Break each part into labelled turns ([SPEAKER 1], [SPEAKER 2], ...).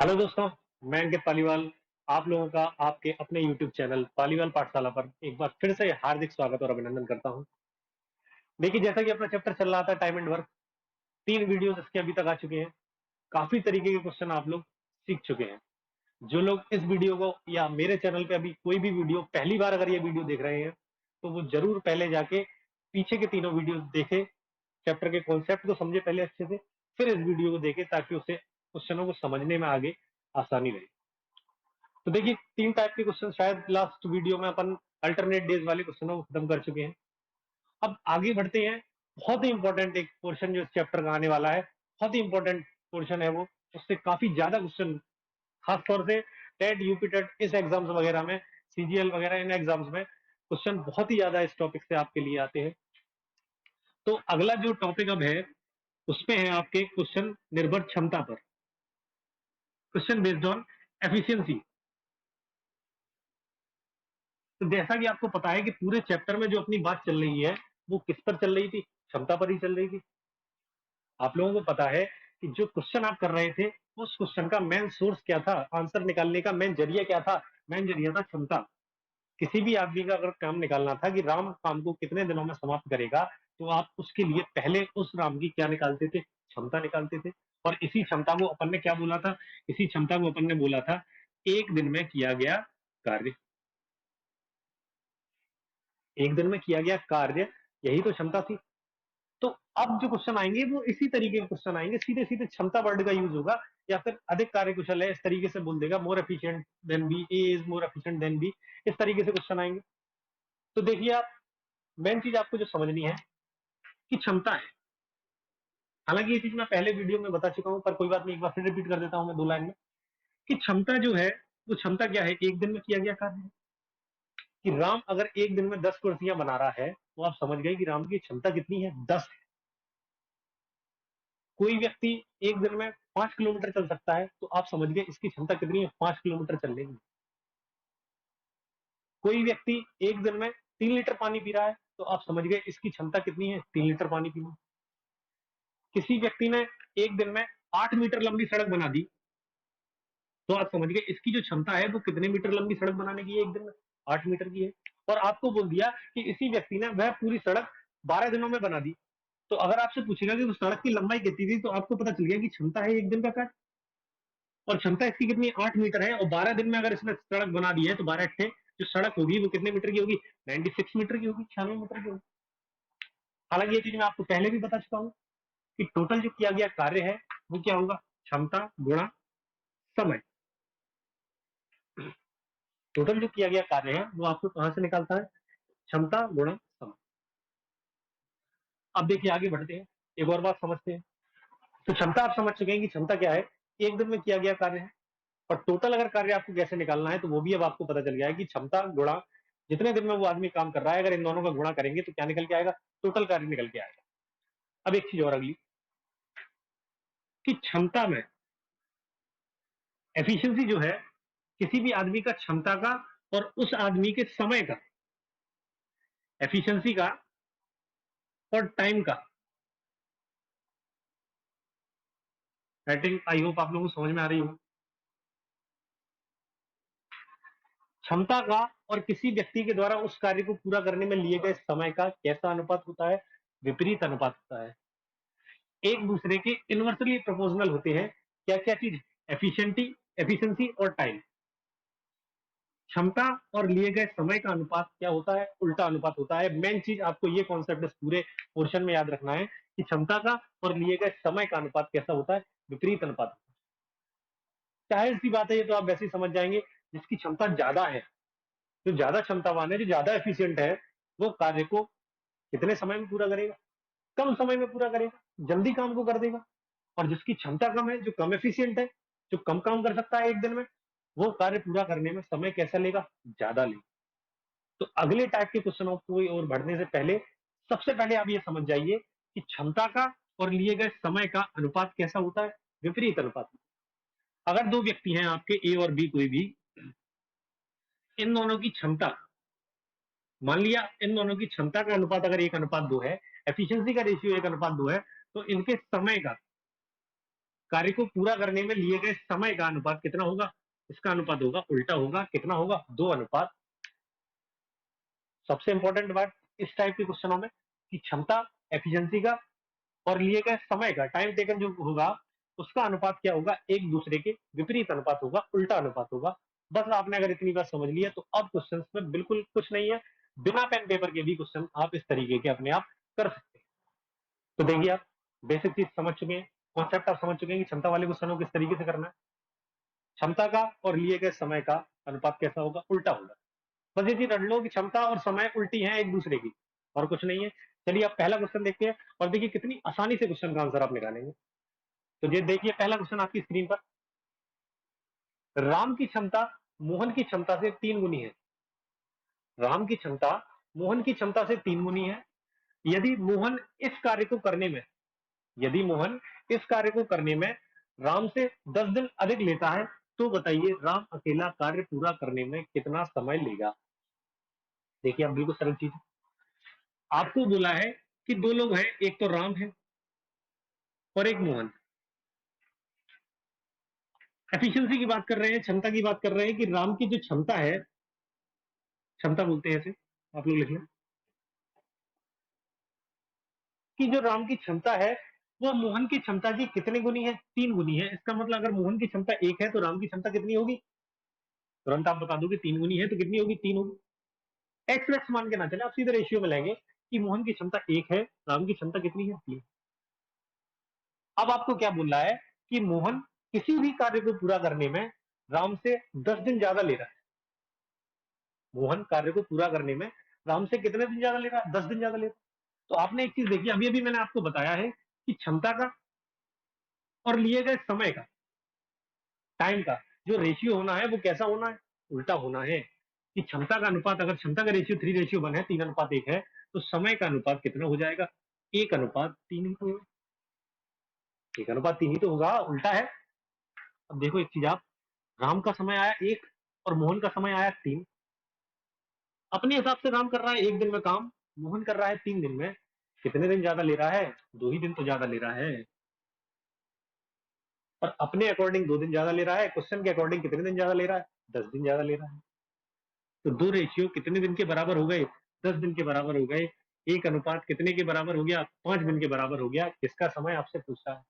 [SPEAKER 1] Hello दोस्तों, मैं अंकित पालीवाल। आप लोगों का आपके अपने YouTube चैनल पालीवाल पाठशाला पर एक बार फिर से हार्दिक स्वागत और अभिनंदन करता हूं। देखिए, जैसा कि अपना चैप्टर चल रहा था टाइम एंड वर्क, 3 वीडियोस इसके अभी तक आ चुके हैं। काफी तरीके के क्वेश्चन आप लोग सीख चुके हैं। जो लोग इस वीडियो को या मेरे चैनल पे अभी कोई भी वीडियो पहली बार अगर ये वीडियो देख रहे हैं, तो वो जरूर पहले जाके पीछे के तीनों वीडियो देखे, चैप्टर के कॉन्सेप्ट को समझे पहले अच्छे से, फिर इस वीडियो को देखे ताकि उसे क्वेश्चनों को समझने में आगे आसानी रहे। तो देखिए, 3 टाइप के क्वेश्चन शायद लास्ट वीडियो में अपन अल्टरनेट डेज वाले क्वेश्चनों को खत्म कर चुके हैं। अब आगे बढ़ते हैं। बहुत ही इंपॉर्टेंट एक पोर्शन जो इस चैप्टर का आने वाला है, बहुत ही इंपॉर्टेंट पोर्शन है वो। उससे काफी ज्यादा क्वेश्चन, खासतौर से टेट, यूपी टेट, इस एग्जाम्स वगैरह में, सीजीएल वगैरह इन एग्जाम्स में क्वेश्चन बहुत ही ज्यादा इस टॉपिक से आपके लिए आते हैं। तो अगला जो टॉपिक अब है, उसमें है आपके क्वेश्चन निर्भर क्षमता पर, क्वेश्चन बेस्ड ऑन एफिशिएंसी। तो जैसा कि आपको पता है कि पूरे चैप्टर में जो अपनी बात चल रही है, वो किस पर चल रही थी? क्षमता पर ही चल रही थी। आप लोगों को पता है कि जो क्वेश्चन आप कर रहे थे, उस क्वेश्चन का मेन सोर्स क्या था, आंसर निकालने का मेन जरिया क्या था? मेन जरिया था क्षमता। किसी भी आदमी का अगर काम निकालना था कि राम काम को कितने दिनों में समाप्त करेगा, तो आप उसके लिए पहले उस राम की क्या निकालते थे? क्षमता निकालते थे। और इसी क्षमता को अपन ने क्या बोला था? इसी क्षमता को अपन ने बोला था एक दिन में किया गया कार्य। एक दिन में किया गया कार्य, यही तो क्षमता थी। तो अब जो क्वेश्चन आएंगे वो इसी तरीके के क्वेश्चन आएंगे, सीधे सीधे क्षमता वर्ड का यूज होगा, या फिर अधिक कार्यकुशल है इस तरीके से बोल देगा, more efficient than B, A is more efficient than B, इस तरीके से क्वेश्चन आएंगे। तो देखिए, आप मेन चीज आपको जो समझनी है कि क्षमता है। हालांकि ये चीज मैं पहले वीडियो में बता चुका हूं, पर कोई बात नहीं, एक बार फिर रिपीट कर देता हूं मैं 2 लाइन में कि क्षमता जो है, वो क्षमता क्या है? एक दिन में किया गया कार्य है। कि राम अगर एक दिन में 10 कुर्सियां बना रहा है, तो आप समझ गए कि राम की क्षमता कितनी है? 10 है। कोई व्यक्ति एक दिन में 5 किलोमीटर चल सकता है, तो आप समझ गए इसकी क्षमता कितनी है? 5 किलोमीटर चलने की। कोई व्यक्ति एक दिन में 3 लीटर पानी पी रहा है, तो आप समझ गए इसकी क्षमता कितनी है? 3 लीटर पानी पीना। किसी व्यक्ति ने एक दिन में 8 मीटर लंबी सड़क बना दी, तो आप समझ गए इसकी जो क्षमता है वो कितने मीटर लंबी सड़क बनाने की है? एक दिन में 8 मीटर की है। और आपको बोल दिया कि इसी व्यक्ति ने वह पूरी सड़क 12 दिनों में बना दी, तो अगर आपसे पूछेगा कि उस सड़क की लंबाई कितनी थी, तो आपको पता चल गया कि क्षमता है एक दिन का कार्य। और क्षमता इसकी कितनी? 8 मीटर है। और 12 दिन में अगर इसने सड़क बना दी है, तो 12 जो सड़क होगी वो कितने मीटर की होगी? 96 मीटर की होगी, 96 मीटर की होगी। हालांकि ये चीज मैं आपको पहले भी बता चुका हूँ कि टोटल जो किया गया कार्य है वो क्या होगा? क्षमता गुणा समय। टोटल जो किया गया कार्य है वो आपको कहां से निकालता है? क्षमता गुणा समय। अब देखिए, आगे बढ़ते हैं, एक और बात समझते हैं। तो क्षमता आप समझ चुके हैं कि क्षमता क्या है, एक दिन में किया गया कार्य है। और टोटल अगर कार्य आपको कैसे निकालना है, तो वो भी अब आपको पता चल गया है कि क्षमता गुणा जितने दिन में वो आदमी काम कर रहा है, अगर इन दोनों का गुणा करेंगे तो क्या निकल के आएगा? टोटल कार्य निकल के आएगा। अब एक चीज और अगली, कि क्षमता में एफिशिएंसी जो है, किसी भी आदमी का क्षमता का और उस आदमी के समय का, एफिशिएंसी का और टाइम का, आई थिंक, आई होप आप लोगों को समझ में आ रही हो। क्षमता का और किसी व्यक्ति के द्वारा उस कार्य को पूरा करने में लिए गए समय का कैसा अनुपात होता है? विपरीत अनुपात होता है। एक दूसरे के इनवर्सली प्रोपोर्शनल होते हैं। क्या क्या चीज? एफिशिएंटी, एफिशिएंसी और टाइम। क्षमता और लिए गए समय का अनुपात क्या होता है? उल्टा अनुपात होता है। मेन चीज आपको ये कॉन्सेप्ट इस पूरे पोर्शन में याद रखना है कि क्षमता का और लिए गए समय का अनुपात कैसा होता है? विपरीत अनुपात। जाहिर सी बात है, ये तो आप वैसे ही समझ जाएंगे। जिसकी क्षमता ज्यादा है, जो ज्यादा क्षमतावान है, जो ज्यादा एफिशिएंट है, वो कार्य को कितने समय में पूरा करेगा? कम समय में पूरा करेगा, जल्दी काम को कर देगा। और जिसकी क्षमता कम है, जो कम एफिशिएंट है, जो कम काम कर सकता है एक दिन में, वो कार्य पूरा करने में समय कैसा लेगा? ज्यादा लेगा। तो अगले टाइप के क्वेश्चनों को और बढ़ने से पहले सबसे पहले आप ये समझ जाइए कि क्षमता का और लिए गए समय का अनुपात कैसा होता है? विपरीत अनुपात। अगर दो व्यक्ति हैं आपके, ए और बी, कोई भी, इन दोनों की क्षमता, मान लिया इन दोनों की क्षमता का अनुपात अगर 1:2 है, एफिशिएंसी का रेशियो 1:2 है, तो इनके समय का कार्य को पूरा करने में लिए गए समय का अनुपात कितना होगा? इसका अनुपात होगा उल्टा होगा, कितना होगा? 2 अनुपात। सबसे इंपॉर्टेंट बात इस टाइप के क्वेश्चनों में कि क्षमता, एफिशिएंसी का और लिए गए समय का, टाइम टेकन जो होगा, उसका अनुपात क्या होगा? एक दूसरे के विपरीत अनुपात होगा, उल्टा अनुपात होगा। बस आपने अगर इतनी बात समझ लिया तो अब क्वेश्चन में बिल्कुल कुछ नहीं है, बिना पेन पेपर के भी क्वेश्चन आप इस तरीके के अपने आप कर सकते हैं। तो देखिए, आप बेसिक चीज समझ चुके हैं, कॉन्सेप्ट आप समझ चुके हैं कि क्षमता वाले क्वेश्चनों को किस तरीके से करना है। क्षमता का और लिए गए समय का अनुपात कैसा होगा? उल्टा होगा। बस ये चीज रट लो कि क्षमता और समय उल्टी है एक दूसरे की, और कुछ नहीं है। चलिए आप पहला क्वेश्चन देखते हैं और देखिए कितनी आसानी से क्वेश्चन का आंसर आप निकालेंगे। तो ये देखिए पहला क्वेश्चन आपकी स्क्रीन पर, राम की क्षमता मोहन की क्षमता से 3 गुनी है। राम की क्षमता मोहन की क्षमता से 3 गुनी है। यदि मोहन इस कार्य को करने में यदि मोहन इस कार्य को करने में राम से 10 दिन अधिक लेता है, तो बताइए राम अकेला कार्य पूरा करने में कितना समय लेगा? देखिए, अब बिल्कुल सरल चीज है। आपको बोला है कि 2 लोग हैं, एक तो राम है और एक मोहन। एफिशिएंसी की बात कर रहे हैं, क्षमता की बात कर रहे हैं कि राम की जो क्षमता है, क्षमता बोलते हैं इसे, आप लोग लिख लें कि जो राम की क्षमता है वो मोहन की क्षमता की कितने गुनी है? 3 गुनी है। इसका मतलब अगर मोहन की क्षमता 1 है तो राम की क्षमता कितनी होगी? तुरंत आप बता दोगे 3 गुनी है तो कितनी होगी? 3 होगी। एक्स एक्स मान के ना चले, आप सीधे रेशियो में लेंगे कि मोहन की क्षमता 1 है, राम की क्षमता कितनी है? 3। अब आपको क्या बोल रहा है कि मोहन किसी भी कार्य को पूरा करने में राम से 10 दिन ज्यादा ले रहा है। मोहन कार्य को पूरा करने में राम से कितने दिन ज्यादा ले रहा है? 10 दिन ज्यादा ले रहा है। तो आपने एक चीज देखी, अभी अभी मैंने आपको बताया है कि क्षमता का और लिए गए समय का, टाइम का जो रेशियो होना है वो कैसा होना है? उल्टा होना है। कि क्षमता का अनुपात, अगर क्षमता का रेशियो 3:1 है, 3:1 है, तो समय का अनुपात कितना हो जाएगा? 1:3 ही तो होगा। 1:3 ही तो होगा, उल्टा है। अब देखो एक चीज, आप राम का समय आया 1 और मोहन का समय आया 3। अपने हिसाब से राम कर रहा है 1 दिन में काम, मोहन कर रहा है 3 दिन में। कितने दिन ज्यादा ले रहा है? 2 ही दिन तो ज्यादा ले रहा है। और अपने अकॉर्डिंग 2 दिन ज्यादा ले रहा है, क्वेश्चन के अकॉर्डिंग कितने दिन ज्यादा ले रहा है? 10 दिन ज्यादा ले रहा है। तो 2 रेशियो कितने दिन के बराबर हो गए? 10 दिन के बराबर हो गए। 1 अनुपात कितने के बराबर हो गया? 5 दिन के बराबर हो गया। किसका समय आपसे पूछ रहा है?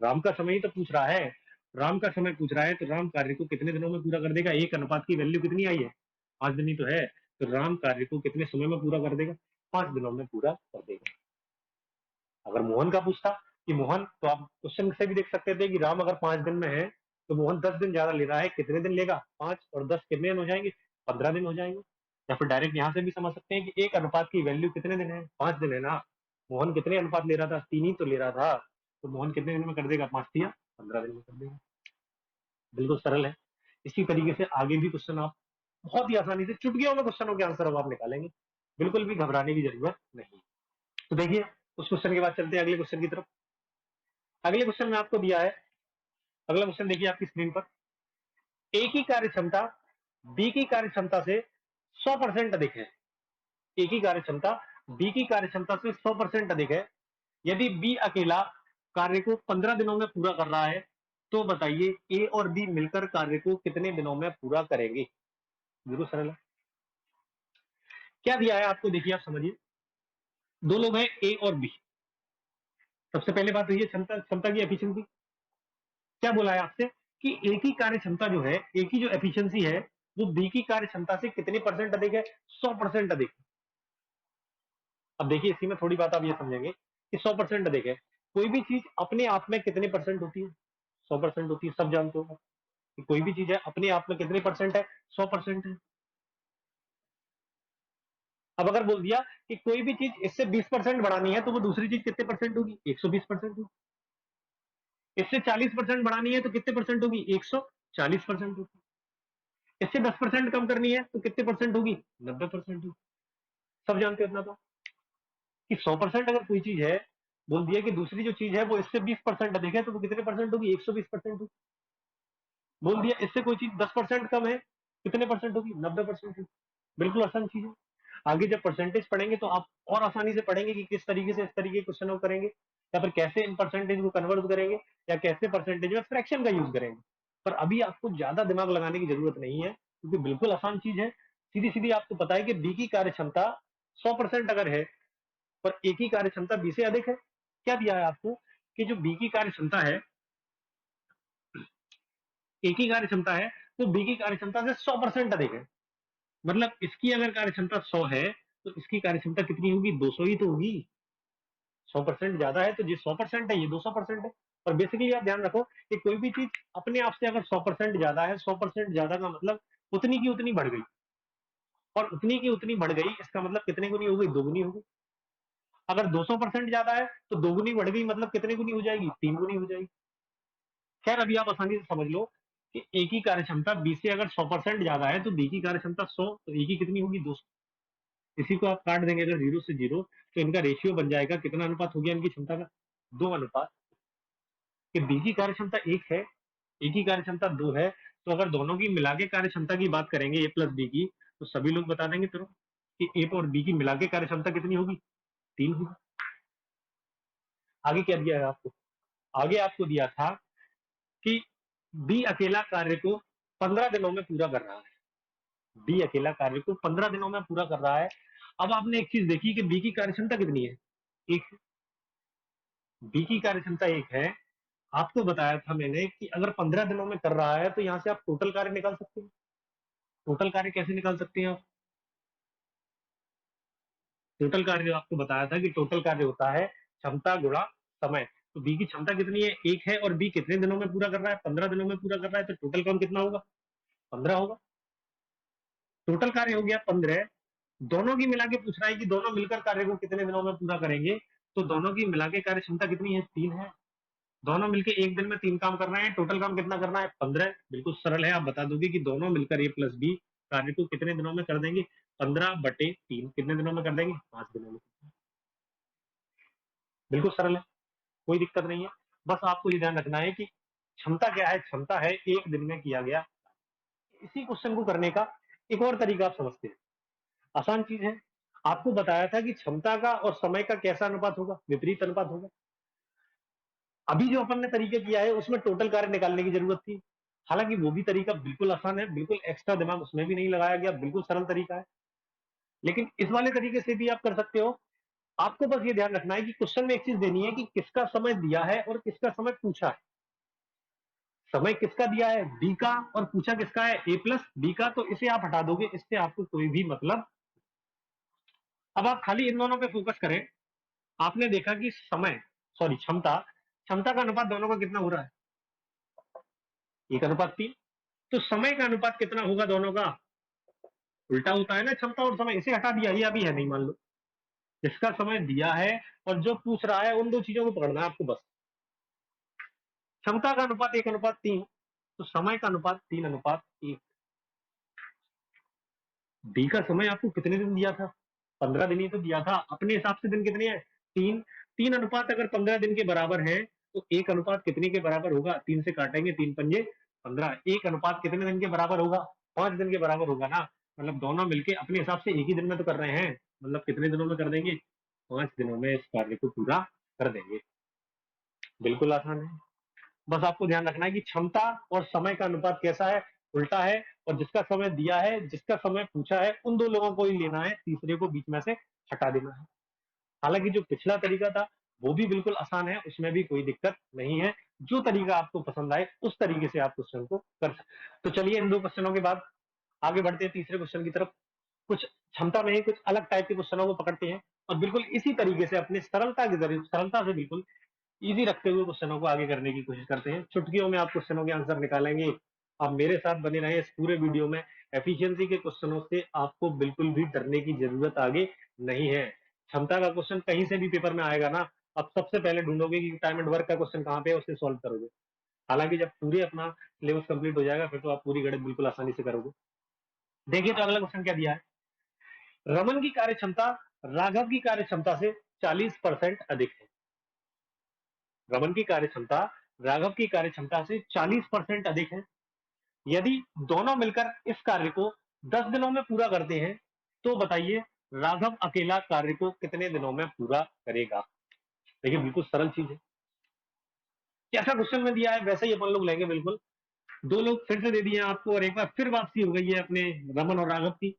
[SPEAKER 1] राम का समय ही तो पूछ रहा है। राम का समय पूछ रहा है तो राम कार्य को कितने दिनों में पूरा कर देगा? 1 अनुपात की वैल्यू कितनी आई है? 5 दिन ही तो है। तो राम कार्य को कितने समय में पूरा कर देगा? 5 दिनों में पूरा कर देगा। अगर मोहन का पूछता कि मोहन, तो आप क्वेश्चन से भी देख सकते थे कि राम अगर 5 दिन में है तो मोहन 10 दिन ज्यादा ले रहा है, कितने दिन लेगा? 5 और 10 कितने दिन हो जाएंगे? 15 दिन हो जाएंगे। या फिर डायरेक्ट यहां से भी समझ सकते हैं कि 1 अनुपात की वैल्यू कितने दिन है? 5 दिन है ना। मोहन कितने अनुपात ले रहा था? 3 ही तो ले रहा था। तो मोहन कितने दिन में कर देगा? 5 दिया 15 दिन में कर देगा। बिल्कुल सरल है। इसी तरीके से आगे भी क्वेश्चन आप बहुत ही आसानी से चुटकियों में क्वेश्चनों के आंसर अब आप निकालेंगे, बिल्कुल भी घबराने की जरूरत नहीं। तो देखिए, उस क्वेश्चन के बाद चलते हैं अगले क्वेश्चन की तरफ। अगले क्वेश्चन में आपको दिया है, अगला क्वेश्चन देखिए आपकी स्क्रीन पर, ए की कार्य क्षमता बी की कार्य क्षमता से 100% अधिक है। ए की कार्य क्षमता बी की कार्य क्षमता से 100% अधिक है। यदि बी अकेला कार्य को 15 दिनों में पूरा कर रहा है, तो बताइए ए और बी मिलकर कार्य को कितने दिनों में पूरा करेंगे? बिल्कुल सरल है। क्या दिया है आपको, देखिए आप समझिए। 2 लोग हैं ए और बी। सबसे पहले बात हुई है क्षमता, क्षमता की एफिशिएंसी। क्या बोला है आपसे कि ए की कार्य क्षमता जो है, ए की जो एफिशिएंसी है वो बी की कार्य क्षमता से कितनी परसेंट अधिक है? 100% अधिक। अब देखिए इसी में थोड़ी बात आप ये समझेंगे कि 100% अधिक है। कोई भी चीज अपने आप में कितने परसेंट होती है? 100% होती है, सब जानते हो कि कोई भी चीज है अपने आप में कितने परसेंट है? 100% है। अब अगर बोल दिया कि कोई भी चीज इससे 20% बढ़ानी है तो वो दूसरी चीज कितने परसेंट होगी? 120% होगी। इससे 40% बढ़ानी है तो कितने परसेंट होगी? 140% होगी। इससे 10% कम करनी है तो कितने परसेंट होगी? 90% होगी। सब जानते हो इतना तो कि 100% अगर कोई चीज है, बोल दिया कि दूसरी जो चीज है वो इससे 20% अधिक है तो वो कितने परसेंट होगी? 120% होगी। बोल दिया इससे कोई चीज 10% कम है, कितने परसेंट होगी? 90% होगी। बिल्कुल आसान चीज है। आगे जब परसेंटेज पढ़ेंगे तो आप और आसानी से पढ़ेंगे कि किस तरीके से इस तरीके के क्वेश्चन को करेंगे, या फिर कैसे इन परसेंटेज को कन्वर्ट करेंगे, या कैसे परसेंटेज में फ्रैक्शन का यूज करेंगे। पर अभी आपको ज्यादा दिमाग लगाने की जरूरत नहीं है, क्योंकि बिल्कुल आसान चीज है। सीधी सीधी आपको पता है कि बी की कार्य क्षमता 100% अगर है, पर ए की कार्य क्षमता बी से अधिक है। क्या दिया है आपको कि जो बी की कार्य क्षमता है, ए की कार्य क्षमता है, तो बी की कार्य क्षमता से 100% अधिक है। मतलब इसकी अगर कार्य क्षमता 100 है, तो इसकी कार्य क्षमता कितनी होगी? 200 ही तो होगी। 100% ज्यादा है, तो ये 100% है, ये 200% है। और बेसिकली आप ध्यान रखो कि कोई भी चीज अपने आप से अगर 100% ज्यादा है, 100% ज्यादा का मतलब उतनी की उतनी बढ़ गई, और उतनी की उतनी बढ़ गई इसका मतलब कितने गुनी हो गई? दोगुनी हो गई। अगर 200% ज्यादा है तो दोगुनी बढ़ गई, मतलब कितने गुनी हो जाएगी? 3 गुनी हो जाएगी। खैर अभी आप आसानी से समझ लो कि ए की कार्य क्षमता बी से अगर 100% ज्यादा है, तो बी की कार्य क्षमता 100, तो ए की कितनी होगी? 200। इसी को आप काट देंगे अगर 0 से 0, तो इनका रेशियो बन जाएगा, कितना अनुपात हो गया इनकी क्षमता का? 2 अनुपात। कि बी की कार्य क्षमता 1 है, ए की कार्य क्षमता 2 है, तो अगर दोनों की मिला के कार्य क्षमता की बात करेंगे, ए प्लस बी की, तो सभी लोग बता देंगे तुरंत कि ए और बी की मिला के कार्य क्षमता कितनी होगी? 3 होगी। आगे क्या दिया है आपको? आगे आपको दिया था कि बी अकेला कार्य को 15 दिनों में पूरा कर रहा है। बी अकेला कार्य को 15 दिनों में पूरा कर रहा है। अब आपने एक चीज देखी कि बी की कार्य क्षमता कितनी है? 1। बी की कार्य क्षमता 1 है। आपको बताया था मैंने कि अगर 15 दिनों में कर रहा है, तो यहां से आप टोटल कार्य निकाल सकते हैं। टोटल कार्य कैसे निकाल सकते हैं आप? टोटल कार्य आपको बताया था कि टोटल कार्य होता है क्षमता गुणा समय। तो बी की क्षमता कितनी है? 1 है, और बी कितने दिनों में पूरा कर रहा है? 15 दिनों में पूरा कर रहा है, तो टोटल काम कितना होगा? 15 होगा। टोटल कार्य हो गया 15। दोनों की मिला के पूछ रहा है कि दोनों मिलकर कार्य को कितने दिनों में पूरा करेंगे, तो दोनों की मिला के कार्य क्षमता कितनी है? 3 है। दोनों मिलकर एक दिन में 3 काम कर रहे हैं, टोटल काम कितना करना है? 15। बिल्कुल सरल है, आप बता दोगे कि दोनों मिलकर ए प्लस बी कार्य को कितने दिनों में कर देंगे? 15/3 कितने दिनों में कर देंगे? 5 दिनों में। बिल्कुल सरल है, कोई दिक्कत नहीं है। बस आपको ये ध्यान रखना है कि क्षमता क्या है? क्षमता है एक दिन में किया गया। इसी क्वेश्चन को करने का एक और तरीका आप समझते हैं, आसान चीज है। आपको बताया था कि क्षमता का और समय का कैसा अनुपात होगा? विपरीत अनुपात होगा। अभी जो अपन ने तरीका किया है उसमें टोटल कार्य निकालने की जरूरत थी। हालांकि वो भी तरीका बिल्कुल आसान है, बिल्कुल एक्स्ट्रा दिमाग उसमें भी नहीं लगाया गया, बिल्कुल सरल तरीका है। लेकिन इस वाले तरीके से भी आप कर सकते हो। आपको बस ये ध्यान रखना है कि क्वेश्चन में एक चीज देनी है कि किसका समय दिया है और किसका समय पूछा है। समय किसका दिया है? बी का, और पूछा किसका है? ए प्लस बी का। तो इसे आप हटा दोगे, इससे आपको कोई भी मतलब। अब आप खाली इन दोनों पे फोकस करें। आपने देखा कि समय, सॉरी क्षमता, क्षमता का अनुपात दोनों का कितना हो रहा है? 1:3। तो समय का अनुपात कितना होगा दोनों का? उल्टा होता है ना, क्षमता और समय। इसे हटा दिया, ये अभी है नहीं, मान लो। जिसका समय दिया है और जो पूछ रहा है, उन दो चीजों को पकड़ना है आपको बस। क्षमता का अनुपात 1:3, तो समय का अनुपात 3:1। डी का समय आपको कितने दिन दिया था? 15 दिन ही तो दिया था। अपने हिसाब से दिन कितने हैं? 3। 3 अनुपात अगर 15 दिन के बराबर है, तो एक अनुपात कितने के बराबर होगा? 3 से काटेंगे, 3×5 = 15। एक अनुपात कितने दिन के बराबर होगा? 5 दिन के बराबर होगा ना। मतलब दोनों मिलके अपने हिसाब से एक ही दिन में तो कर रहे हैं, मतलब कितने दिनों में कर देंगे? 5 दिनों में इस कार्य को पूरा कर देंगे। बिल्कुल आसान है। बस आपको ध्यान रखना है कि क्षमता और समय का अनुपात कैसा है? उल्टा है। और जिसका समय दिया है, जिसका समय पूछा है, उन दो लोगों को ही लेना है, तीसरे को बीच में से हटा देना है। हालांकि जो पिछला तरीका था वो भी बिल्कुल आसान है, उसमें भी कोई दिक्कत नहीं है। जो तरीका आपको पसंद आए उस तरीके से आप क्वेश्चन को कर सकते। तो चलिए इन दो क्वेश्चनों के बाद आगे बढ़ते हैं तीसरे क्वेश्चन की तरफ। कुछ क्षमता में ही कुछ अलग टाइप के क्वेश्चनों को पकड़ते हैं, और बिल्कुल इसी तरीके से अपनी सरलता के जरिए, सरलता से बिल्कुल इजी रखते हुए क्वेश्चनों को आगे करने की कोशिश करते हैं। चुटकियों में आप क्वेश्चनों के आंसर निकालेंगे। आप मेरे साथ बने रहे इस पूरे वीडियो में। एफिशिएंसी के क्वेश्चनों से आपको बिल्कुल भी डरने की जरूरत आगे नहीं है। क्षमता का क्वेश्चन कहीं से भी पेपर में आएगा ना, आप सबसे पहले ढूंढोगे कि टाइम एंड वर्क का क्वेश्चन कहाँ पे है, उसे सॉल्व करोगे। हालांकि जब पूरे अपना सिलेबस कंप्लीट हो जाएगा, फिर तो आप पूरी गणित बिल्कुल आसानी से करोगे। देखिए तो अगला क्वेश्चन क्या दिया है। रमन की कार्य क्षमता राघव की कार्य क्षमता से 40% अधिक है। रमन की कार्य क्षमता राघव की कार्य क्षमता से 40% अधिक है। यदि दोनों मिलकर इस कार्य को 10 दिनों में पूरा करते हैं, तो बताइए राघव अकेला कार्य को कितने दिनों में पूरा करेगा? देखिए बिल्कुल सरल चीज है, कैसा क्वेश्चन में दिया है वैसे ही अपन लोग लेंगे बिल्कुल। दो लोग फिर से दे दिए हैं आपको और एक बार फिर वापसी हो गई है अपने रमन और राघव की।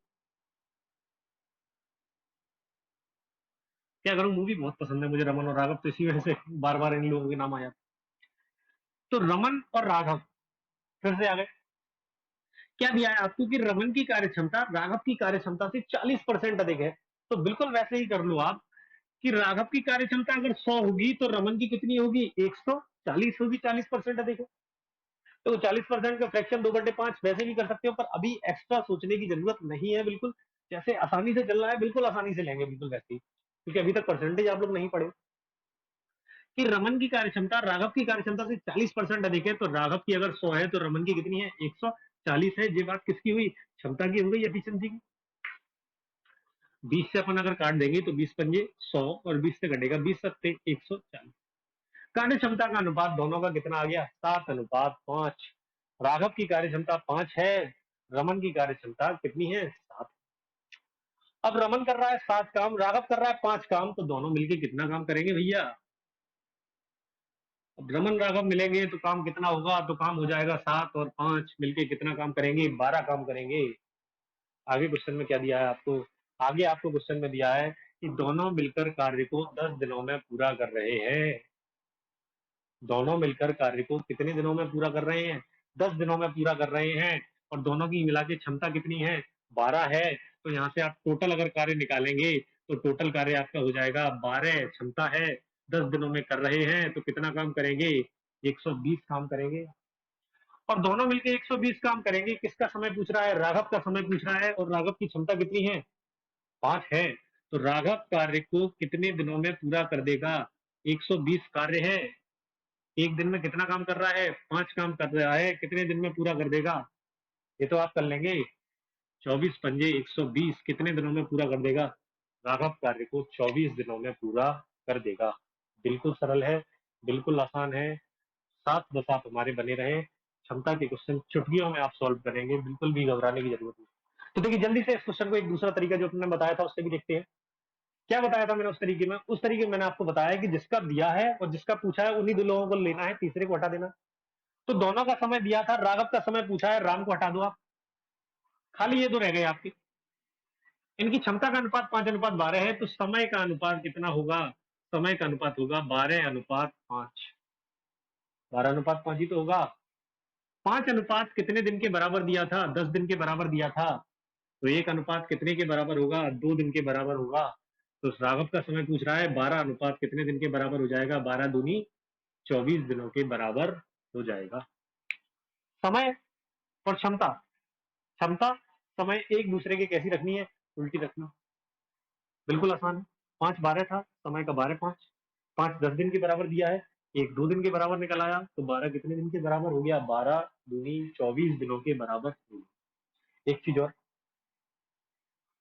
[SPEAKER 1] क्या करूं, मूवी बहुत पसंद है मुझे रमन और राघव, तो इसी वजह से बार बार इन लोगों के नाम आया। तो रमन और राघव फिर से आ गए। क्या दिया है आपको कि रमन की कार्य क्षमता राघव की कार्य क्षमता से 40% अधिक है। तो बिल्कुल वैसे ही कर लो आप कि राघव की कार्य क्षमता अगर 100 होगी तो रमन की कितनी होगी, 140 होगी, 40% अधिक है। तो 40% का फ्रैक्शन 2/5 वैसे भी कर सकते हो, पर अभी एक्स्ट्रा सोचने की जरूरत नहीं है। बिल्कुल जैसे आसानी से चल रहा है बिल्कुल आसानी से लेंगे, बिल्कुल वैसे ही, क्योंकि अभी तक परसेंटेज आप लोग नहीं पढ़े। कि रमन की कार्यक्षमता राघव की कार्यक्षमता से 40% अधिक है, तो राघव की अगर 100 है तो रमन की कितनी है, 140 है। ये बात किसकी हुई, क्षमता की हो गई, एफिशिएंसी की। 20 से अपन अगर काट देंगे तो 20 पंजे 100 और 20 से कटेगा 20 सत्ते 140। कार्य क्षमता का अनुपात दोनों का कितना आ गया, 7:5। राघव की कार्य क्षमता 5 है, रमन की कार्य क्षमता कितनी है, 7। अब रमन कर रहा है 7 काम, राघव कर रहा है 5 काम, तो दोनों मिलकर कितना काम करेंगे भैया। अब रमन राघव मिलेंगे तो काम कितना होगा, तो काम हो जाएगा 7 और 5 मिलके कितना काम करेंगे, 12 काम करेंगे। आगे क्वेश्चन में क्या दिया है आपको, आगे आपको क्वेश्चन में दिया है कि दोनों मिलकर कार्य को 10 दिनों में पूरा कर रहे हैं। दोनों मिलकर कार्य को कितने दिनों में पूरा कर रहे हैं, 10 दिनों में पूरा कर रहे हैं। और दोनों की मिला के क्षमता कितनी है, 12 है। तो यहाँ से आप टोटल अगर कार्य निकालेंगे तो टोटल कार्य आपका हो जाएगा 12, क्षमता है 10 दिनों में कर रहे हैं, तो कितना काम करेंगे, 120 काम करेंगे। और दोनों मिलकर 120 काम करेंगे। किसका समय पूछ रहा है, राघव का समय पूछ रहा है, और राघव की क्षमता कितनी है, 5 है। तो राघव कार्य को कितने दिनों में पूरा कर देगा, 120 कार्य है, एक दिन में कितना काम कर रहा है, 5 काम कर रहा है, कितने दिन में पूरा कर देगा, ये तो आप कर लेंगे। 24 पंजे 120 कितने दिनों में पूरा कर देगा, राघव कार्य को 24 दिनों में पूरा कर देगा। बिल्कुल सरल है, बिल्कुल आसान है। साथ बस आप हमारे बने रहे, क्षमता के क्वेश्चन चुटकियों में आप सॉल्व करेंगे, बिल्कुल भी घबराने की जरूरत नहीं। तो देखिए जल्दी से इस क्वेश्चन को एक दूसरा तरीका जो आपने बताया था उससे भी देखते हैं। क्या बताया था मैंने उस तरीके में, उस तरीके में मैंने आपको बताया कि जिसका दिया है और जिसका पूछा है उन्हीं दो लोगों को लेना है, तीसरे को हटा देना। तो दोनों का समय दिया था, राघव का समय पूछा है, राम को हटा दो आप, खाली ये दो रह गए आपके। इनकी क्षमता का अनुपात 5:12 है, तो समय का अनुपात कितना होगा, समय का अनुपात होगा 12:5। 12:5 ही तो होगा। 5 अनुपात कितने दिन के बराबर दिया था, 10 दिन के बराबर दिया था। तो 1 अनुपात कितने के बराबर होगा, 2 दिन के बराबर होगा। तो राघव का समय पूछ रहा है, 12 अनुपात कितने दिन के बराबर हो जाएगा, 12 दूनी 24 दिनों के बराबर हो जाएगा। समय और क्षमता, क्षमता समय एक दूसरे के कैसी रखनी है, उल्टी रखना, बिल्कुल आसान है। 5:12 था, समय का 12:5। 5 10 दिन के बराबर दिया है, एक 2 दिन के बराबर निकल आया, तो 12 कितने दिन के बराबर हो गया, 12 दूनी 24 दिनों के बराबर हो गया। एक चीज और,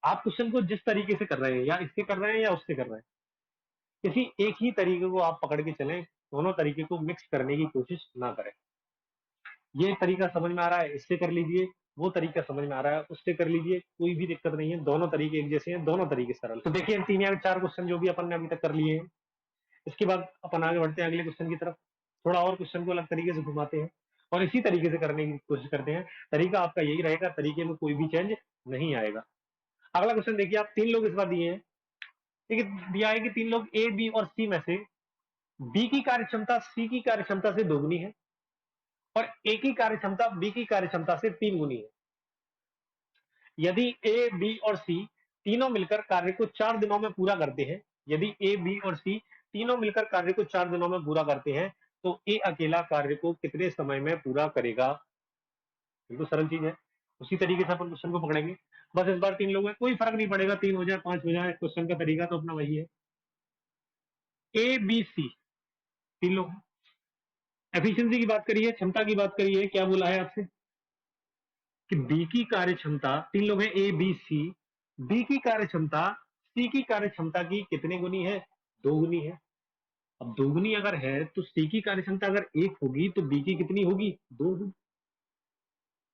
[SPEAKER 1] आप क्वेश्चन को जिस तरीके से कर रहे हैं, या इससे कर रहे हैं या उससे कर रहे हैं, किसी एक ही तरीके को आप पकड़ के चलें, दोनों तरीके को मिक्स करने की कोशिश ना करें। ये तरीका समझ में आ रहा है, इससे कर लीजिए, वो तरीका समझ में आ रहा है, उससे कर लीजिए, कोई भी दिक्कत नहीं है, दोनों तरीके एक जैसे हैं, दोनों तरीके सरल। तो देखिए 3 या 4 क्वेश्चन जो भी अपन ने अभी तक कर लिए हैं, इसके बाद अपन आगे बढ़ते हैं अगले क्वेश्चन की तरफ। थोड़ा और क्वेश्चन को अलग तरीके से घुमाते हैं और इसी तरीके से करने की कोशिश करते हैं। तरीका आपका यही रहेगा, तरीके में कोई भी चेंज नहीं आएगा। अगला क्वेश्चन देखिए, आप 3 लोग इस बार दिए हैं, ठीक है, दिया है कि 3 लोग ए बी और सी में से बी की कार्यक्षमता सी की कार्यक्षमता से दोगुनी है और ए की कार्यक्षमता बी की कार्यक्षमता से 3 गुनी है। यदि ए बी और सी तीनों मिलकर कार्य को 4 दिनों में पूरा करते हैं, यदि ए बी और सी तीनों मिलकर कार्य को 4 दिनों में पूरा करते हैं, तो ए अकेला कार्य को कितने समय में पूरा करेगा। बिल्कुल सरल चीज है, उसी तरीके से अपन क्वेश्चन को पकड़ेंगे। बस इस बार 3 लोग हैं, कोई फर्क नहीं पड़ेगा, 3 हो जाए 5 हो जाए, क्वेश्चन का तरीका तो अपना वही है। ए बी सी 3 लोग हैं। एफिशिएंसी की बात करिए, क्षमता की बात करिए, क्या बोला है आपसे कि बी की कार्य क्षमता, 3 लोग हैं ए बी सी, बी की कार्य क्षमता सी की कार्य क्षमता की कितने गुनी है, 2 गुनी है। अब 2 गुनी अगर है तो सी की कार्य क्षमता अगर 1 होगी तो बी की कितनी होगी, 2 होगी।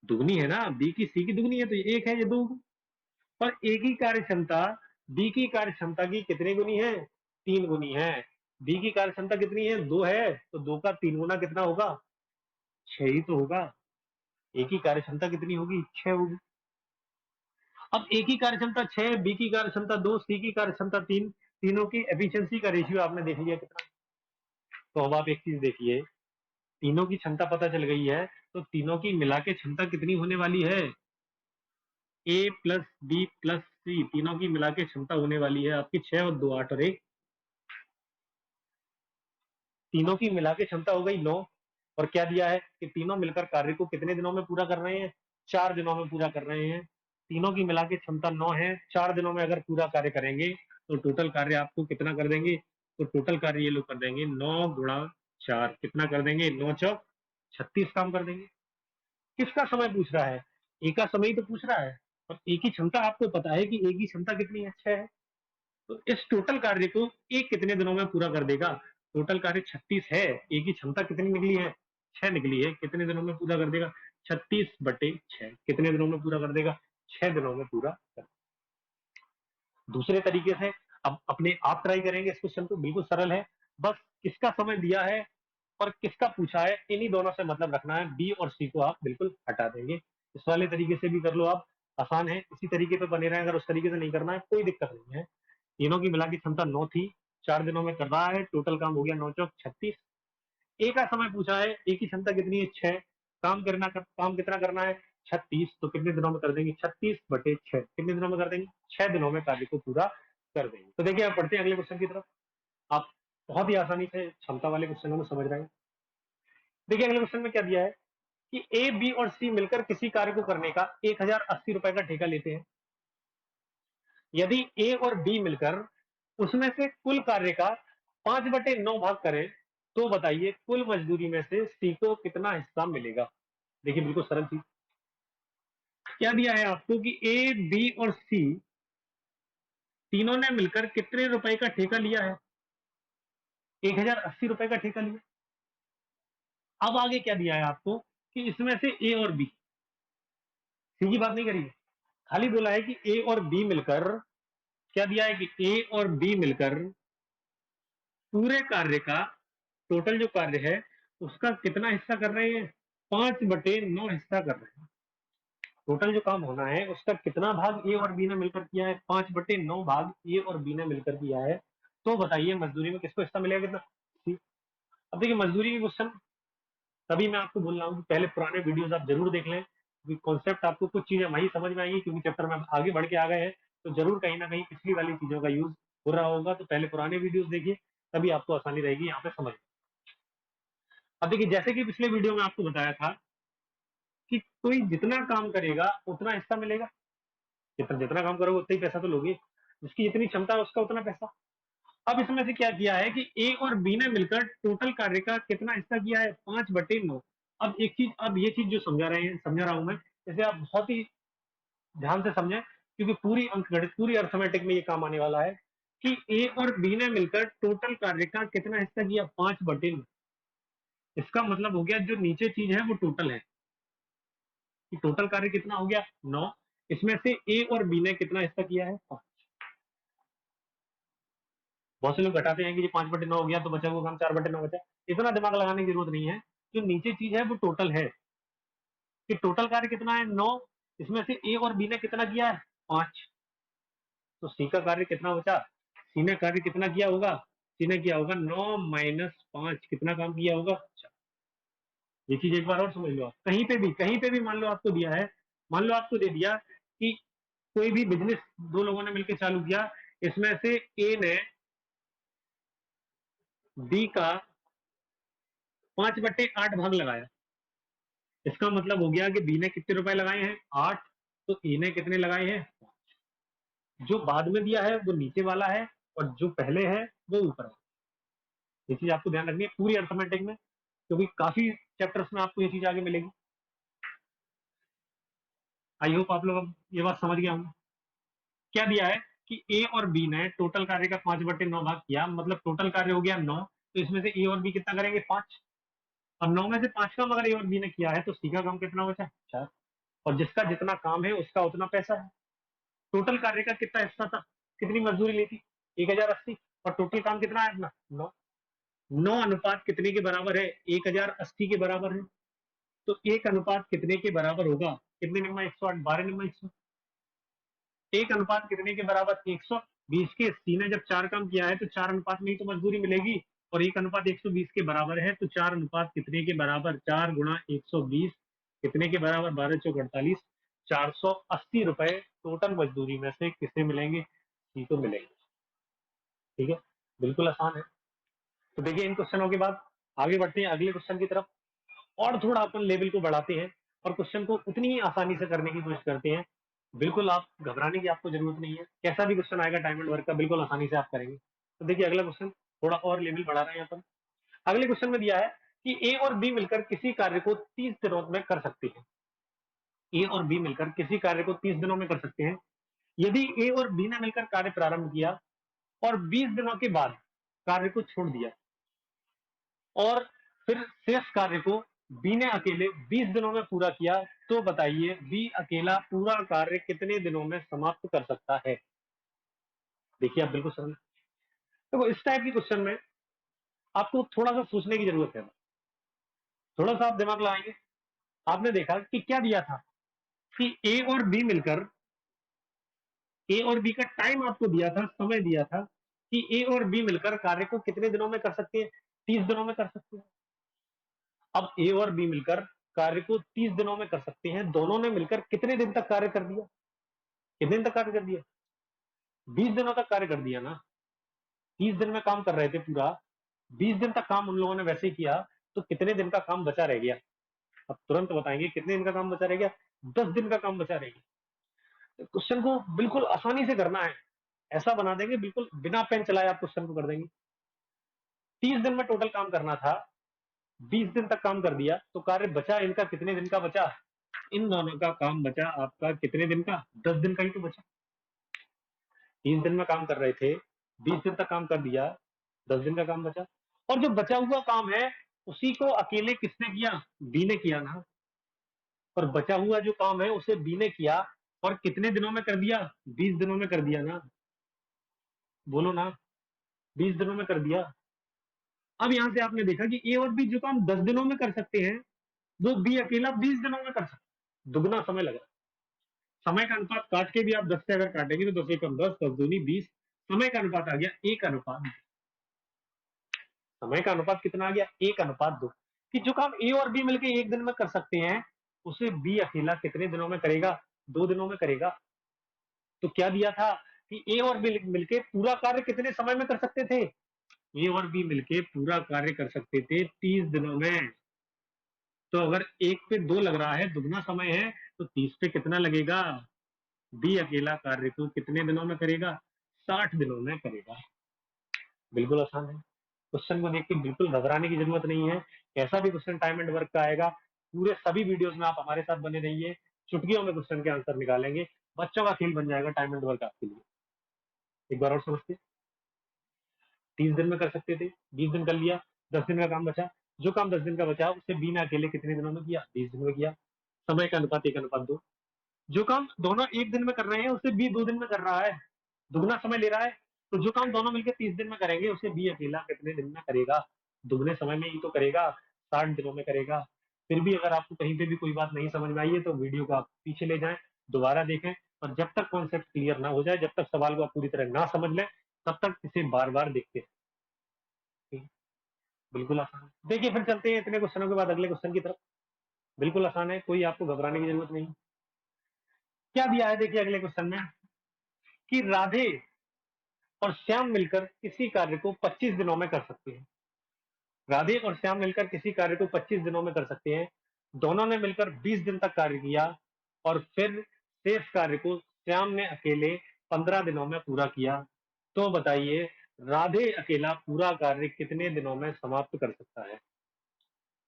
[SPEAKER 1] दुगनी है ना, बी की सी की दुगनी है तो ये 1 है, ये 2 होगी। पर ए की कार्य क्षमता बी की कार्य क्षमता की कितने गुनी है? 3 गुनी है। बी की कार्य क्षमता कितनी है? 2 है, तो 2 का 3 गुना कितना होगा? 6 ही तो होगा। ए की कार्य क्षमता कितनी होगी? 6 होगी। अब ए की कार्य क्षमता 6, बी की कार्य क्षमता 2, सी की कार्य क्षमता 3, तीनों की एफिशिएंसी का रेशियो आपने देख लिया कितना। तो अब आप एक चीज देखिए, तीनों की क्षमता पता चल गई है, तो तीनों की मिला के क्षमता कितनी होने वाली है? ए प्लस बी प्लस सी, तीनों की मिला के क्षमता होने वाली है आपकी 6 और 2 8 और 1, तीनों की मिला के क्षमता हो गई 9। और क्या दिया है कि तीनों मिलकर कार्य को कितने दिनों में पूरा कर रहे हैं? 4 दिनों में पूरा कर रहे हैं। तीनों की मिला के क्षमता 9 है, 4 दिनों में अगर पूरा कार्य करेंगे तो टोटल कार्य आपको कितना कर देंगे? तो टोटल कार्य ये लोग कर देंगे 9 गुणा 4, कितना कर देंगे? 9 चौक 36 काम कर देंगे। किसका समय पूछ रहा है? ए का समय ही तो पूछ रहा है। और ए की क्षमता आपको पता है कि ए की क्षमता कितनी है? 6 है। तो इस टोटल कार्य को ए कितने दिनों में पूरा कर देगा? टोटल कार्य 36 है, ए की क्षमता कितनी निकली है? 6 निकली है, कितने दिनों में पूरा कर देगा? 36/6, कितने दिनों में पूरा कर देगा? 6 दिनों में पूरा कर। दूसरे तरीके से अब अपने आप ट्राई करेंगे इस क्वेश्चन को, बिल्कुल सरल है। बस किसका समय दिया है और किसका पूछा है, इन्हीं दोनों से मतलब रखना है। बी और सी को आप बिल्कुल हटा देंगे। इस वाले तरीके से भी कर लो आप, आसान है। इसी तरीके पे बने रहे, अगर उस तरीके से नहीं करना है कोई दिक्कत नहीं है। तीनों की मिला की क्षमता 9 थी, 4 दिनों में कर रहा है, टोटल काम हो गया 9 चौक 36। ए का समय पूछा है, ए की क्षमता कितनी है? 6, काम कितना करना है? 36, तो कितने दिनों में कर देंगे? 36/6, कितने दिनों में कर देंगे? 6 दिनों में कार्य को पूरा कर देंगे। तो देखिए आप पढ़ते हैं अगले क्वेश्चन की तरफ। आप बहुत ही आसानी से क्षमता वाले क्वेश्चनों में समझ रहे हैं। देखिए अगले क्वेश्चन में क्या दिया है कि ए बी और सी मिलकर किसी कार्य को करने का 1080 रुपए का ठेका लेते हैं। यदि ए और बी मिलकर उसमें से कुल कार्य का 5/9 भाग करें, तो बताइए कुल मजदूरी में से सी को कितना हिस्सा मिलेगा? देखिए बिल्कुल सरल चीज। क्या दिया है आपको कि ए बी और सी तीनों ने मिलकर कितने रुपए का ठेका लिया है? 1080 रुपए का ठेका लिया। अब आगे क्या दिया है आपको कि इसमें से ए और बी, सी की बात नहीं करी, खाली बोला है कि ए और बी मिलकर, क्या दिया है कि ए और बी मिलकर पूरे कार्य का, टोटल जो कार्य है उसका कितना हिस्सा कर रहे हैं? 5/9 हिस्सा कर रहे हैं। टोटल जो काम होना है उसका कितना भाग ए और बी ने मिलकर किया है? 5/9 भाग ए और बी ने मिलकर किया है। तो बताइए मजदूरी में किसको हिस्सा मिलेगा कितना? सी। अब देखिए मजदूरी की क्वेश्चन, तभी मैं आपको बोल रहा हूँ कि पहले पुराने वीडियोस आप जरूर देख लें, क्योंकि कॉन्सेप्ट आपको कुछ चीजें वही समझ में आएंगी, क्योंकि चैप्टर में आगे बढ़ के आ गए हैं, तो जरूर कहीं ना कहीं पिछली वाली चीजों का यूज हो रहा होगा। तो पहले पुराने वीडियोस देखिए, तभी आपको आसानी रहेगी यहाँ पे समझ। अब देखिए जैसे कि पिछले वीडियो में आपको बताया था कि कोई जितना काम करेगा उतना हिस्सा मिलेगा। जितना जितना काम करोगे उतना ही पैसा तो लोगे, जिसकी जितनी क्षमता है उसका उतना पैसा। अब इसमें से क्या किया है कि ए और बी ने मिलकर टोटल कार्य का कितना हिस्सा किया है? 5/9। अब एक चीज, अब ये चीज जो समझा रहा हूं मैं, इसे आप बहुत ही ध्यान से समझें, क्योंकि पूरी अंकगणित, पूरी अर्थमेटिक में ये काम आने वाला है कि ए और बी ने मिलकर टोटल कार्य का कितना हिस्सा किया? 5/9। इसका मतलब हो गया जो नीचे चीज है वो टोटल है, कि टोटल कार्य कितना हो गया? 9। इसमें से ए और बी ने कितना हिस्सा किया है? 5। बहुत से लोग घटाते हैं कि ये 5/9 हो गया तो बचा हुआ काम 4/9 बचा। इतना दिमाग लगाने की जरूरत नहीं है। जो नीचे चीज है वो टोटल है, कि टोटल कार्य कितना है? 9। इसमें से ए और बी ने कितना किया है? 5। तो सी का कार्य कितना बचा? सी ने कार्य कितना किया होगा? सी ने किया होगा 9 - 5, कितना काम किया होगा? 4। ये चीज एक बार और समझ लो आप, कहीं पे भी मान लो आपको दिया है, मान लो आपको दे दिया कि कोई भी बिजनेस दो लोगों ने मिलकर चालू किया, इसमें से ए ने बी का 5/8 भाग लगाया। इसका मतलब हो गया कि बी ने कितने रुपए लगाए हैं? 8। तो ए ने कितने लगाए हैं? जो बाद में दिया है वो नीचे वाला है, और जो पहले है वो ऊपर है। ये चीज आपको ध्यान रखनी है पूरी अर्थमेटिक में, क्योंकि काफी चैप्टर्स में आपको ये चीज आगे मिलेगी। आई होप आप लोग अब ये बात समझ गए होंगे। क्या दिया है कि ए और बी ने टोटल कार्य का 5/9 भाग किया, मतलब टोटल कार्य हो गया 9। तो इसमें से ए और बी कितना करेंगे? 5। अब 9 में से 5 काम अगर ए और बी ने किया है तो सी का काम कितना बचा? 4। और जिसका जितना काम है उसका उतना पैसा है। टोटल कार्य का कितना हिस्सा था? कितनी मजदूरी ली थी? 1080। और टोटल काम कितना है अपना? 9। 9 अनुपात कितने के बराबर है? 1080 के बराबर है। तो 1 अनुपात कितने के बराबर होगा? कितने निम्मा 108? 12 निम्मा 100। 1 अनुपात कितने के बराबर? 120 के। सी ने जब 4 काम किया है तो 4 अनुपात में ही तो मजदूरी मिलेगी। और 1 अनुपात 120 के बराबर है, तो 4 अनुपात कितने के बराबर? 4 गुणा 120 कितने के बराबर? 12 चौक 48। 480 रुपए टोटल मजदूरी में से किसे मिलेंगे? सी को मिलेंगे। ठीक है, बिल्कुल आसान है। तो देखिए, इन क्वेश्चनों के बाद आगे बढ़ते हैं अगले क्वेश्चन की तरफ, और थोड़ा अपन लेवल को बढ़ाते हैं और क्वेश्चन को उतनी ही आसानी से करने की कोशिश करते हैं। बिल्कुल आप घबराने की आपको जरूरत नहीं है, कैसा भी क्वेश्चन आएगा टाइम एंड वर्क का बिल्कुल आसानी से आप करेंगे। तो देखिए अगला क्वेश्चन, थोड़ा और लेवल बढ़ा रहे हैं अपन। अगले क्वेश्चन में दिया है कि ए और बी मिलकर किसी कार्य को 30 दिनों में कर सकते हैं। ए और बी मिलकर किसी कार्य को 30 दिनों में कर सकते हैं। यदि ए और बी ने मिलकर कार्य प्रारंभ किया और 20 दिनों के बाद कार्य को छोड़ दिया, और फिर शेष कार्य को बी ने अकेले 20 दिनों में पूरा किया, तो बताइए बी अकेला पूरा कार्य कितने दिनों में समाप्त कर सकता है? देखिए आप बिल्कुल समझ, देखो इस टाइप के क्वेश्चन में आपको थोड़ा सा सोचने की जरूरत है, थोड़ा सा आप दिमाग लगाएंगे। आपने देखा कि क्या दिया था कि ए और बी का टाइम आपको दिया था, समय दिया था कि ए और बी मिलकर कार्य को कितने दिनों में कर सकते हैं? 30 दिनों में कर सकते हैं। अब ए और बी मिलकर कार्य को 30 दिनों में कर सकते हैं। दोनों ने मिलकर कितने दिन तक कार्य कर दिया? कितने दिन तक कार्य कर दिया? 20 दिनों तक कार्य कर दिया ना। 30 दिन में काम कर रहे थे पूरा, 20 दिन तक काम उन लोगों ने वैसे ही किया, तो कितने दिन का काम बचा रह गया? अब तुरंत बताएंगे कितने दिन का काम बचा रह गया? 10 दिन का काम बचा रह गया। तो क्वेश्चन को बिल्कुल आसानी से करना है, ऐसा बना देंगे बिल्कुल बिना पेन चलाए आप क्वेश्चन को कर देंगे। 30 दिन में टोटल काम करना था, 20 दिन तक काम कर दिया, तो कार्य बचा इनका कितने दिन का बचा? इन दोनों का काम बचा आपका कितने दिन का? 10 दिन का ही तो बचा। 30 दिन में काम कर रहे थे, 20 दिन तक काम कर दिया, 10 दिन का काम बचा। और जो बचा हुआ काम है उसी को अकेले किसने किया? बी ने किया ना। और बचा हुआ जो काम है उसे बी ने किया, और कितने दिनों में कर दिया? 20 दिनों में कर दिया ना। बोलो ना, 20 दिनों में कर दिया। अब यहां से आपने देखा कि ए और बी जो काम 10 दिनों में कर सकते हैं, वो बी अकेला 20 दिनों में कर सकते। दुगना समय लगा। समय का अनुपात काट के भी आप 10 से अगर काटेंगे तो 10 एकम 10, 10 दूनी 20। समय का अनुपात आ गया 1 अनुपात। समय का अनुपात कितना आ गया? 1 अनुपात 2। कि जो काम ए और बी मिलकर 1 दिन में कर सकते हैं, उसे बी अकेला कितने दिनों में करेगा? 2 दिनों में करेगा। तो क्या दिया था कि ए और बी मिलके पूरा कार्य कितने समय में कर सकते थे? ए और बी मिलके पूरा कार्य कर सकते थे 30 दिनों में। तो अगर 1 पे 2 लग रहा है, दुगना समय है, तो 30 पे कितना लगेगा? बी अकेला कार्य को कितने दिनों में करेगा? 60 दिनों में करेगा। बिल्कुल आसान है। क्वेश्चन को देख के बिल्कुल घबराने की जरूरत नहीं है। कैसा भी क्वेश्चन टाइम एंड वर्क का आएगा, पूरे सभी वीडियोस में आप हमारे साथ बने रहिए, चुटकियों में क्वेश्चन के आंसर निकालेंगे। बच्चों का खेल बन जाएगा टाइम एंड वर्क आपके लिए। एक बार और समझते, 30 दिन में कर सकते थे, 20 दिन कर लिया, 10 दिन का काम बचा। जो काम 10 दिन का बचा उसे बी ने अकेले कितने दिनों में किया? 20 दिन में किया। समय का अनुपात 1 अनुपात 2। जो काम दोनों 1 दिन में कर रहे हैं उसे बी 2 दिन में कर रहा है, दुगना समय ले रहा है। तो जो काम दोनों मिलकर 30 दिन में करेंगे उसे बी अकेला कितने दिन में करेगा? दुगने समय में ही तो करेगा, 60 दिनों में करेगा। फिर भी अगर आपको कहीं पे भी कोई बात नहीं समझ में आई है तो वीडियो को आप पीछे ले जाएं, दोबारा देखें, और जब तक कॉन्सेप्ट क्लियर ना हो जाए, जब तक सवाल को आप पूरी तरह ना समझ लें, तब तक इसे बार बार देखते हैं। बिल्कुल आसान है। देखिए फिर चलते हैं इतने क्वेश्चनों के बाद अगले क्वेश्चन की तरफ। बिल्कुल आसान है, कोई आपको घबराने की जरूरत नहीं। क्या दिया है देखिए अगले क्वेश्चन में, कि राधे और श्याम मिलकर किसी कार्य को 25 दिनों में कर सकते हैं। राधे और श्याम मिलकर किसी कार्य को 25 दिनों में कर सकते हैं। दोनों ने मिलकर 20 दिन तक कार्य किया, और फिर शेष कार्य को श्याम ने अकेले 15 दिनों में पूरा किया। तो बताइए राधे अकेला पूरा कार्य कितने दिनों में समाप्त कर सकता है?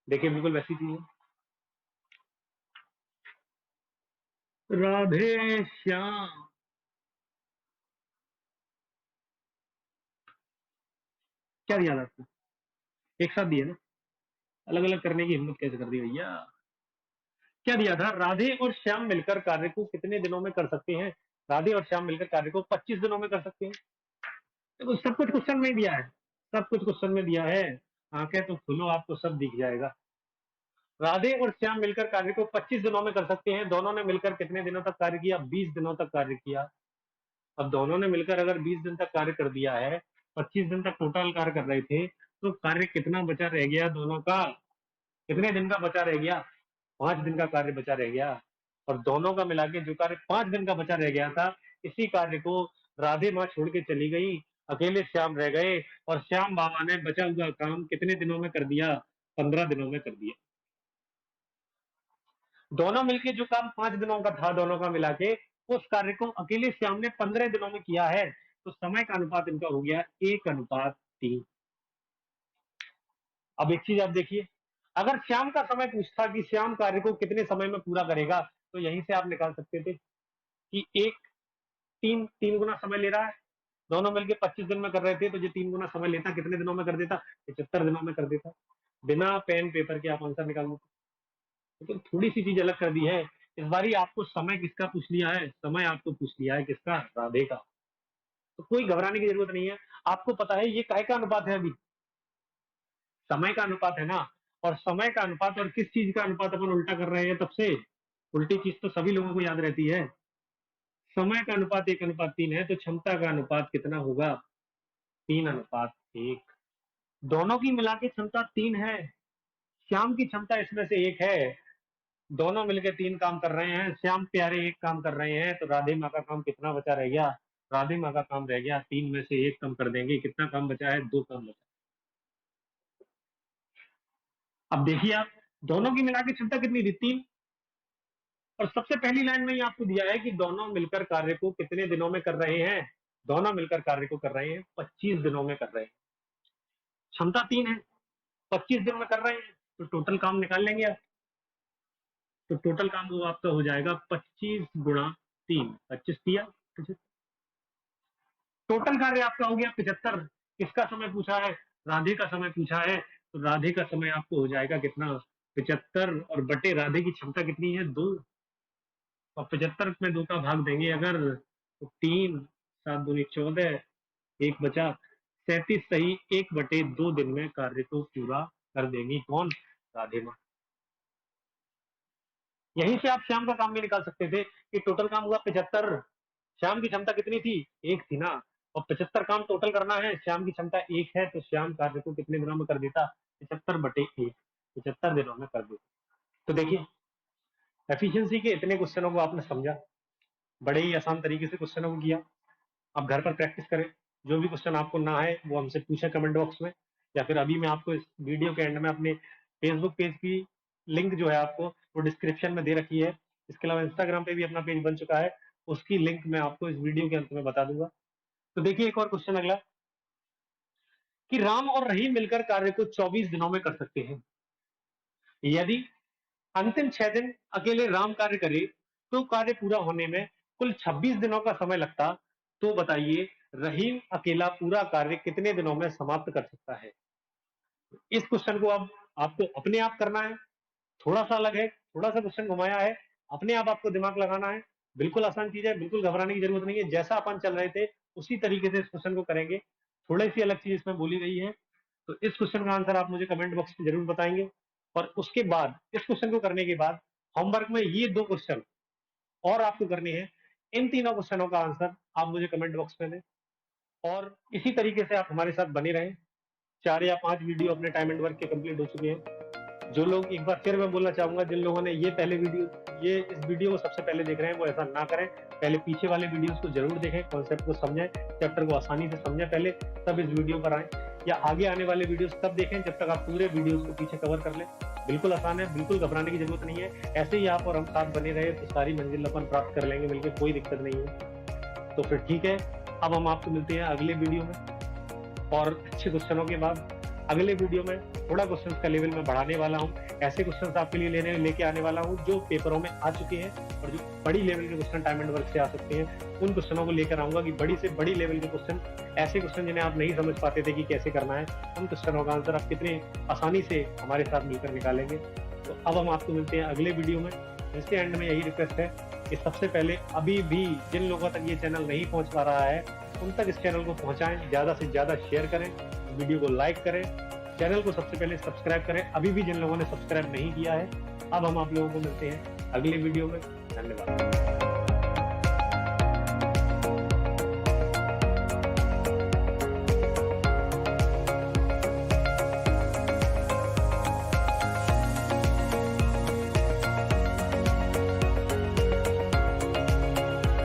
[SPEAKER 1] देखिए बिल्कुल वैसी चीज है, राधे श्याम। क्या दिया था आपको? एक साथ दिए ना, अलग अलग करने की हिम्मत कैसे कर दी भैया? क्या दिया था? राधे और श्याम मिलकर कार्य को कितने दिनों में कर सकते हैं? राधे और श्याम मिलकर कार्य को 25 दिनों में कर सकते हैं। देखो सब कुछ क्वेश्चन में दिया है, सब कुछ क्वेश्चन में दिया है। आंखें तो खोलो, आपको सब दिख जाएगा। राधे और श्याम मिलकर कार्य को 25 दिनों में कर सकते हैं। दोनों ने मिलकर कितने दिनों तक कार्य किया? 20 दिनों तक कार्य किया। अब दोनों ने मिलकर अगर 20 दिन तक कार्य कर दिया है, 25 दिन तक टोटल कार्य कर रहे थे, तो कार्य कितना बचा रह गया दोनों का? कितने दिन का बचा रह गया? 5 दिन का कार्य बचा रह गया। और दोनों का मिला के जो कार्य 5 दिन का बचा रह गया था, इसी कार्य को राधे माँ छोड़ के चली गई, अकेले श्याम रह गए, और श्याम बाबा ने बचा हुआ काम कितने दिनों में कर दिया? 15 दिनों में कर दिया। दोनों मिलके जो काम 5 दिनों का था दोनों का मिला के, उस कार्य को अकेले श्याम ने 15 दिनों में किया है। तो समय का अनुपात इनका हो गया 1:3। अब एक चीज आप देखिए, अगर श्याम का समय पूछता कि श्याम कार्य को कितने समय में पूरा करेगा, तो यहीं से आप निकाल सकते थे कि एक तीन गुना समय ले रहा है, दोनों मिलकर 25 दिन में कर रहे थे, तो ये 3 गुना समय लेता, कितने दिनों में कर देता? 75 दिनों में कर देता। बिना पेन पेपर के आप आंसर निकाल देते। लेकिन थोड़ी सी चीज अलग कर दी है, इस बारी आपको समय किसका पूछ लिया है? समय आपको पूछ लिया है किसका? राधे का। तो कोई घबराने की जरूरत नहीं है। आपको पता है ये काय का अनुपात है? अभी समय का अनुपात है ना। और समय का अनुपात और किस चीज का अनुपात अपन उल्टा कर रहे हैं? तब से उल्टी चीज तो सभी लोगों को याद रहती है। समय का अनुपात 1:3 है, तो क्षमता का अनुपात कितना होगा? 3:1। दोनों की मिला के क्षमता 3 है। श्याम की क्षमता इसमें से 1 है। दोनों मिलकर 3 काम कर रहे हैं, श्याम प्यारे 1 काम कर रहे हैं, तो राधे माँ का काम कितना बचा रह गया? राधे माँ का काम रह गया 3 में से 1 कम कर देंगे, कितना काम बचा है? 2 काम बचा। अब देखिए आप, दोनों की मिला के क्षमता कितनी थी? 3। और सबसे पहली लाइन में ही आपको दिया है कि दोनों मिलकर कार्य को कितने दिनों में कर रहे हैं? दोनों मिलकर कार्य को कर रहे हैं 25 दिनों में कर रहे हैं। क्षमता 3 है, 25 दिन में कर रहे हैं, तो टोटल काम निकाल लेंगे आप। तो टोटल काम वो आपका हो जाएगा 25 गुणा 3, 25 दिया। टोटल कार्य आपका हो गया 75। किसका समय पूछा है? राधे का समय पूछा है, तो राधे का समय आपको हो जाएगा कितना? 75, और बटे राधे की क्षमता कितनी है? 2। और 75 में 2 का भाग देंगे अगर, तो 3, 7 दूनी 14, 1 बचा, 37 सही 1/2 दिन में कार्य को पूरा कर देंगी। कौन? राधे माँ। यहीं से आप श्याम का काम भी निकाल सकते थे कि टोटल काम हुआ 75। श्याम की क्षमता कितनी थी? 1 थी ना। और 75 काम टोटल करना है, श्याम की क्षमता 1 है, तो श्याम कार्य को कितने दिनों में कर देता? 75/1, 75 दिनों में कर देता। तो देखिए, एफिशिएंसी के इतने क्वेश्चनों को आपने समझा, बड़े ही आसान तरीके से क्वेश्चनों को किया। आप घर पर प्रैक्टिस करें, जो भी क्वेश्चन आपको ना है वो हमसे पूछे कमेंट बॉक्स में, या फिर अभी मैं आपको इस वीडियो के एंड में अपने फेसबुक पेज की लिंक जो है आपको वो डिस्क्रिप्शन में दे रखी है। इसके अलावा इंस्टाग्राम पे भी अपना पेज बन चुका है, उसकी लिंक मैं आपको इस वीडियो के अंत में बता दूंगा। तो देखिए एक और क्वेश्चन अगला, कि राम और रहीम मिलकर कार्य को 24 दिनों में कर सकते हैं। यदि अंतिम 6 दिन अकेले राम कार्य करे, तो कार्य पूरा होने में कुल 26 दिनों का समय लगता। तो बताइए रहीम अकेला पूरा कार्य कितने दिनों में समाप्त कर सकता है? इस क्वेश्चन को अब आपको अपने आप करना है। थोड़ा सा अलग है, थोड़ा सा क्वेश्चन घुमाया है, अपने आप आपको दिमाग लगाना है। बिल्कुल आसान चीज है, बिल्कुल घबराने की जरूरत नहीं है। जैसा अपन चल रहे थे उसी तरीके से इस क्वेश्चन को करेंगे। थोड़ी सी अलग चीज इसमें बोली गई है, तो इस क्वेश्चन का आंसर आप मुझे कमेंट बॉक्स में जरूर बताएंगे। और उसके बाद इस क्वेश्चन को करने के बाद होमवर्क में ये 2 क्वेश्चन और आपको करने हैं। इन तीनों क्वेश्चनों का आंसर आप मुझे कमेंट बॉक्स में दें, और इसी तरीके से आप हमारे साथ बने रहें। 4 या 5 वीडियो अपने टाइम एंड वर्क के कंप्लीट हो चुके हैं। जो लोग, एक बार फिर मैं बोलना चाहूंगा, जिन लोगों ने ये इस वीडियो को सबसे पहले देख रहे हैं वो ऐसा ना करें। पहले पीछे वाले वीडियोस को जरूर देखें, कॉन्सेप्ट को समझें, चैप्टर को आसानी से समझें पहले, तब इस वीडियो पर आए। या आगे आने वाले वीडियोस तब देखें जब तक आप पूरे वीडियोस को पीछे कवर कर लें। बिल्कुल आसान है, बिल्कुल घबराने की जरूरत नहीं है। ऐसे ही आप और हम साथ बने रहे तो सारी मंजिल अपन प्राप्त कर लेंगे मिलकर, कोई दिक्कत नहीं है। तो फिर ठीक है, अब हम आपको मिलते हैं अगले वीडियो में, और अच्छे क्वेश्चनों के बाद अगले वीडियो में थोड़ा क्वेश्चन का लेवल मैं बढ़ाने वाला हूँ। ऐसे क्वेश्चन आपके लिए लेके आने वाला हूँ जो पेपरों में आ चुके हैं, और जो बड़ी लेवल के क्वेश्चन टाइम एंड वर्क से आ सकते हैं, उन क्वेश्चनों को लेकर आऊंगा। कि बड़ी से बड़ी लेवल के क्वेश्चन, ऐसे क्वेश्चन जिन्हें आप नहीं समझ पाते थे कि कैसे करना है, उन क्वेश्चनों का आंसर आप कितने आसानी से हमारे साथ मिलकर निकालेंगे। तो अब हम आपको मिलते हैं अगले वीडियो में। इसके एंड में यही रिक्वेस्ट है कि सबसे पहले अभी भी जिन लोगों तक ये चैनल नहीं पहुंच पा रहा है, उन तक इस चैनल को पहुंचाएं, ज़्यादा से ज़्यादा शेयर करें, वीडियो को लाइक करें, चैनल को सबसे पहले सब्सक्राइब करें, अभी भी जिन लोगों ने सब्सक्राइब नहीं किया है। अब हम आप लोगों को मिलते हैं अगले वीडियो में। धन्यवाद।